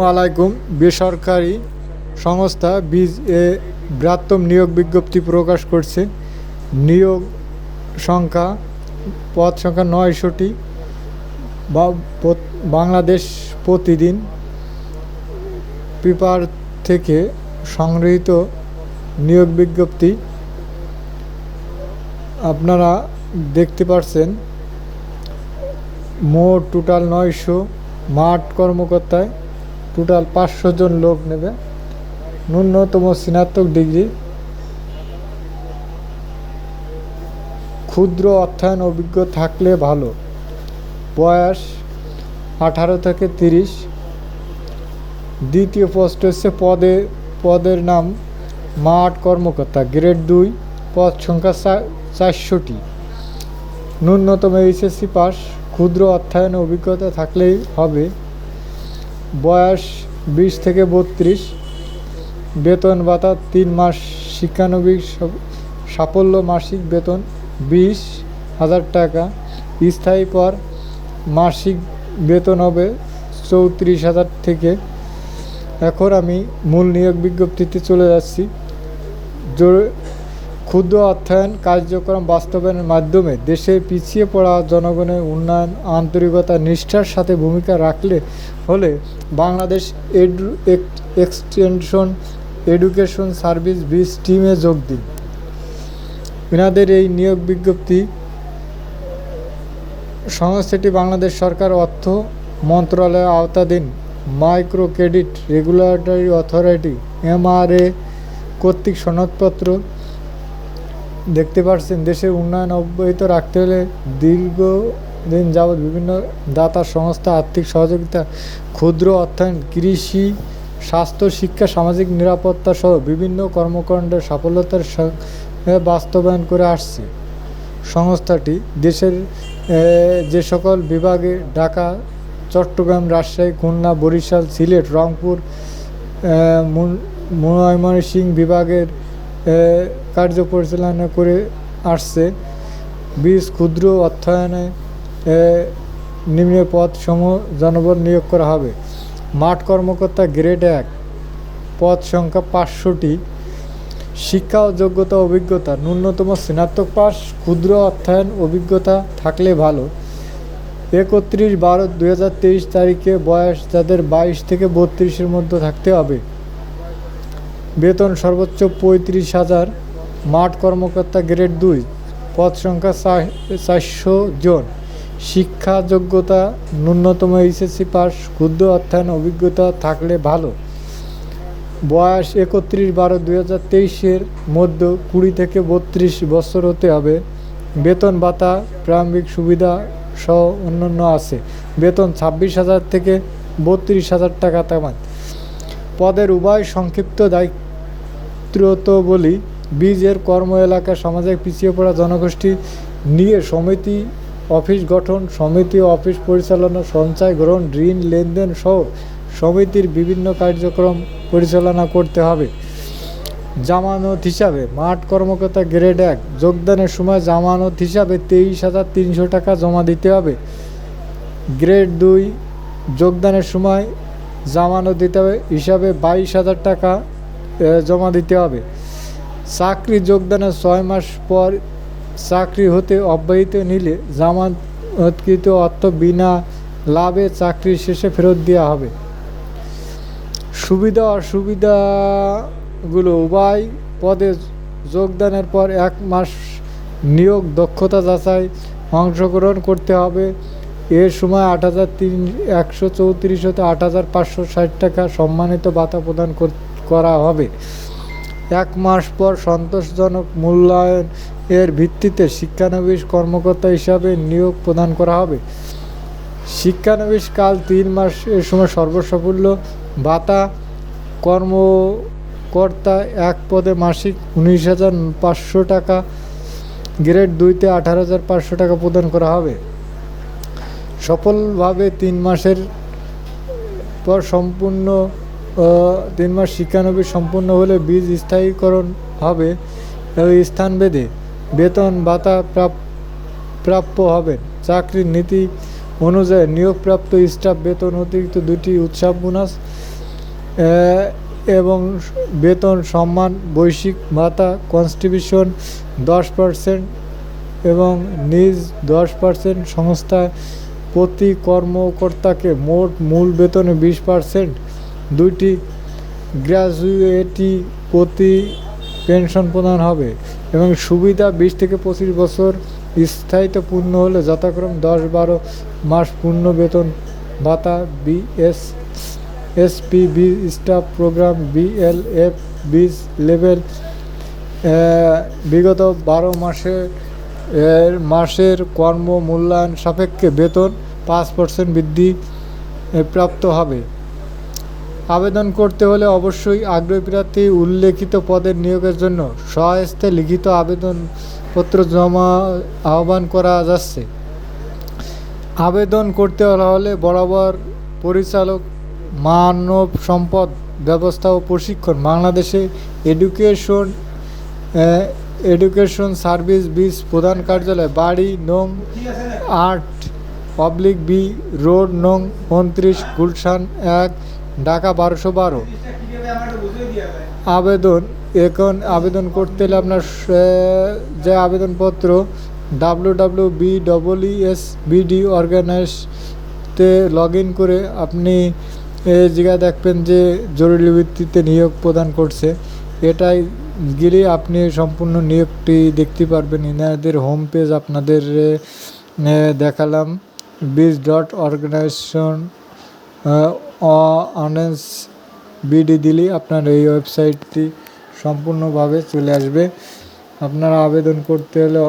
আলাইকুম। বেসরকারি সংস্থা বীজ বৃহত্তম নিয়োগ বিজ্ঞপ্তি প্রকাশ করছে। নিয়োগ সংখ্যা পদ সংখ্যা ৯০০টি। বাংলাদেশ প্রতিদিন পেপার থেকে সংগৃহীত নিয়োগ বিজ্ঞপ্তি আপনারা দেখতে পাচ্ছেন। মোট টোটাল ৯০০। মাঠ কর্মকর্তায় টোটাল ৫০০ জন লোক নেবে। ন্যূনতম স্নাতক ডিগ্রি, ক্ষুদ্র অর্থায়ন অভিজ্ঞ থাকলে ভালো। বয়স ১৮ থেকে ৩০। দ্বিতীয় পোস্ট হচ্ছে পদের নাম মাঠ কর্মকর্তা, গ্রেড ২, পদ সংখ্যা ৪০০টি। ন্যূনতম এইচএসসি পাস, ক্ষুদ্র অর্থায়নে অভিজ্ঞতা থাকলেই হবে। বয়স ২০ থেকে ৩২। বেতন ভাতা ৩ মাস শিক্ষানবিশ সাফল্য মাসিক বেতন ২০,০০০ টাকা। স্থায়ী পর মাসিক বেতন হবে ৩৪,০০০ থেকে। এখন আমি মূল নিয়োগ বিজ্ঞপ্তিতে চলে যাচ্ছি। ক্ষুদ্র অর্থায়ন কার্যক্রম বাস্তবায়নের মাধ্যমে দেশে পিছিয়ে পড়া জনগণের উন্নয়ন আন্তরিকতা নিষ্ঠার সাথে ভূমিকা রাখলে হলে বাংলাদেশ এক্সটেনশন এডুকেশন সার্ভিস বীজ টিমে যোগ দিন। এনাদের এই নিয়োগ বিজ্ঞপ্তি সংস্থাটি বাংলাদেশ সরকার অর্থ মন্ত্রণালয়ের আওতাধীন micro credit regulatory authority MRA কর্তৃক সনদপত্র। দেখতে পাচ্ছেন, দেশের উন্নয়ন অব্যাহত রাখতে হলে দীর্ঘদিন যাবৎ বিভিন্ন দাতা সংস্থা আর্থিক সহযোগিতা, ক্ষুদ্র অর্থায়ন, কৃষি, স্বাস্থ্য, শিক্ষা, সামাজিক নিরাপত্তা সহ বিভিন্ন কর্মকাণ্ডের সফলতার সঙ্গে বাস্তবায়ন করে আসছে। সংস্থাটি দেশের যে সকল বিভাগে ঢাকা, চট্টগ্রাম, রাজশাহী, খুলনা, বরিশাল, সিলেট, রংপুর, ময়মনসিংহ বিভাগের কার্য পরিচালনা করে আসছে। বীজ ক্ষুদ্র অর্থায়নে নিম্ন পদ সমূহ জনবল নিয়োগ করা হবে। মাঠ কর্মকর্তা গ্রেড ১, পদ সংখ্যা ৫০০টি। শিক্ষা ও যোগ্যতা অভিজ্ঞতা ন্যূনতম স্নাতক পাস, ক্ষুদ্র অর্থায়ন অভিজ্ঞতা থাকলে ভালো। ৩১/১২/২০২৩ তারিখে বয়স যাদের ২২ থেকে ৩২-এর মধ্যে থাকতে হবে। বেতন সর্বোচ্চ ৩৫,০০০। মাঠ কর্মকর্তা গ্রেড ২, পদ সংখ্যা ৪০০ জন। শিক্ষা যোগ্যতা ন্যূনতম এইচএসসি পাস, ক্ষুদ্র অর্থায়ন অভিজ্ঞতা থাকলে ভালো। বয়স ৩১/১২/২০২৩-এর মধ্যে ২০ থেকে ৩২ বছর হতে হবে। বেতন ভাতা প্রারম্ভিক সুবিধা সহ অন্যান্য আছে। বেতন ২৬,০০০ থেকে ৩২,০০০ টাকা তেমন। পদের উভয় সংক্ষিপ্ত দায়িত্ব বলি। বীজের কর্ম এলাকা সমাজে পিছিয়ে পড়া জনগোষ্ঠী নিয়ে সমিতি অফিস গঠন, সমিতি অফিস পরিচালনা, সঞ্চয় গ্রহণ, ঋণ লেনদেন সহ সমিতির বিভিন্ন কার্যক্রম পরিচালনা করতে হবে। জামানত হিসাবে মাঠ কর্মকর্তা গ্রেড ১, যোগদানের সময় জামানত হিসাবে ২৩,৩০০ টাকা জমা দিতে হবে। গ্রেড ২, যোগদানের সময় জামানত দিতে হবে হিসাবে ২২,০০০ টাকা জমা দিতে হবে। চাকরি যোগদানের ৬ মাস পর চাকরি হতে অব্যাহতি নিলে জামানতকৃত অর্থ বিনা লাভে চাকরি শেষে ফেরত দেওয়া হবে। সুবিধা অসুবিধাগুলো: উভয় পদে যোগদানের পর ১ মাস নিয়োগ দক্ষতা যাচাই অংশগ্রহণ করতে হবে। এর সময় ৮,১৩৪ হতে ৮,৫৬০ টাকা সম্মানিত ভাতা প্রদান করা হবে। ১ মাস পর সন্তোষজনক মূল্যায়ন এর ভিত্তিতে শিক্ষানবিশ কর্মকর্তা হিসাবে নিয়োগ প্রদান করা হবে। শিক্ষানবিশ কাল ৩ মাস। এর সময় সর্বসাফল্য ভাতা কর্মকর্তা ১ পদে মাসিক ১৯,৫০০ টাকা, গ্রেড ২-তে ১৮,৫০০ টাকা প্রদান করা হবে। সফলভাবে ৩ মাসের পর ৩ মাস শিক্ষানবিশ সম্পূর্ণ হলে বীজ স্থায়ীকরণ হবে এবং স্থানভেদে বেতন ভাতা প্রাপ্য হবেন। চাকরির নীতি অনুযায়ী নিয়োগপ্রাপ্ত স্টাফ বেতন অতিরিক্ত 2টি উৎসব বোনাস এবং বেতন সম্মান বৈশ্বিক ভাতা কন্ট্রিবিউশন 10% এবং নিজ 10% সংস্থা প্রতি কর্মকর্তাকে মোট মূল বেতনে 20%, 2টি গ্র্যাজুয়েটি প্রতি পেনশন প্রদান হবে এবং সুবিধা 20 থেকে 25 বছর স্থায়িত্ব পূর্ণ হলে যথাক্রমে 10-12 মাস পূর্ণ বেতন ভাতা এসপিবি স্টাফ প্রোগ্রাম বিএলএফ বিজ লেভেল বিগত 12 মাসের কর্ম মূল্যায়ন সাপেক্ষে বেতন 5% বৃদ্ধি প্রাপ্ত হবে। আবেদন করতে হলে অবশ্যই আগ্রহী প্রার্থী উল্লেখিত পদের নিয়োগের জন্য স্বহস্তে লিখিত আবেদনপত্র জমা আহ্বান করা যাচ্ছে। আবেদন করতে হলে বরাবর পরিচালক মানব সম্পদ ব্যবস্থা ও প্রশিক্ষণ বাংলাদেশে এডুকেশন সার্ভিস বিস প্রধান কার্যালয় বাড়ি নং 8/বি রোড নং 29 গুলশান 1 ঢাকা 1212। আবেদন করতে হলে আপনার যে আবেদনপত্র www.BESBD অর্গানাইজতে লগ ইন করে আপনি এই জায়গায় দেখবেন যে জরুরি ভিত্তিতে নিয়োগ প্রদান করছে, এটাই গেলে আপনি সম্পূর্ণ নিয়োগটি দেখতে পারবেন। ইনাদের হোম পেজ আপনাদের দেখালাম biz.organization অনেস বিডি দিলে আপনার এই ওয়েবসাইটটি সম্পূর্ণভাবে চলে আসবে। আপনারা আবেদন করতে হলে